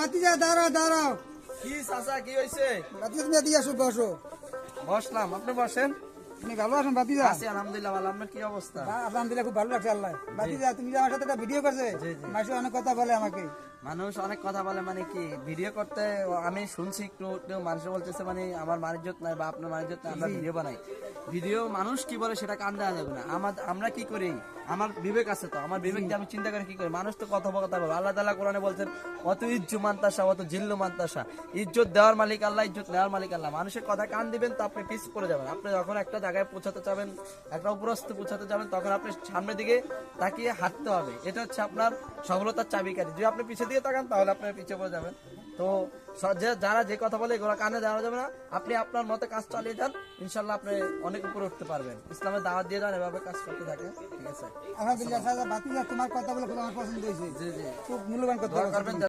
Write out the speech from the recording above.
ভাতিজা দাঁড়াও দাঁড়াও। কি চাচা কি হয়েছে? ভাতিজা তুমি এদিকে আসো, বসো। বসলাম, আপনি বসেন। তুমি ভালো আছেন ভাতিজা? আছি আলহামদুলিল্লাহ ভালো। আপনার কি অবস্থা? আলহামদুলিল্লাহ, খুব ভালো লাগছে আল্লাহ। ভাতিজা তুমি যে আমার সাথে একটা ভিডিও করছে, জি, জি। মাসে অনেক কথা বলে আমাকে। মানুষ অনেক কথা বলে, মানে কি ভিডিও করতে আমি শুনছি একটু একটু মানুষ বলতেছে মানে আমার মানিজ্যত নাই বা আপনার মানিজ্যত নাই, আমরা ভিডিও বানাই। ভিডিও মানুষ কি বলে সেটা কান দেওয়া যাবে না। আমরা কি করি, আমার বিবেক আছে তো, আমার বিবেক দিয়ে আমি চিন্তা করে কি করি। মানুষ তো কথোপকথা বলবে। আল্লাহ তাআলা কোরআনে বলছেন অত ইজ্জু মান্তাসা অত জিল্লু মান্তাসা, ইজ্জত দেওয়ার মালিক আল্লাহ, ইজ্জত নেওয়ার মালিক আল্লাহ। মানুষের কথা কান দিবেন তো আপনি পিছ পড়ে যাবেন। আপনি যখন একটা জায়গায় পৌঁছাতে চাবেন, একটা উপরস্থ পৌঁছাতে যাবেন, তখন আপনি সামনের দিকে তাকিয়ে হাঁটতে হবে। এটা হচ্ছে আপনার সফলতার চাবিকাঠি। যদি আপনি পিছের দিকে তাকান তাহলে আপনি পিছিয়ে পড়ে যাবেন। তো যারা যে কথা বলে এগুলো কানে দেওয়া যাবে না। আপনি আপনার মতে কাজ চালিয়ে যান, ইনশাল্লাহ আপনি অনেক উপরে উঠতে পারবেন। ইসলামের দাওয়াত দিয়ে যান, এভাবে কাজ করতে থাকে। ঠিক আছে, আলহামদুলিল্লাহ ভাতিজা, তোমার কথা বলে খুব আমার পছন্দ হয়েছে। জি জি, খুব মূল্যবান কথা দোয়া বলছো করবেন তুমি।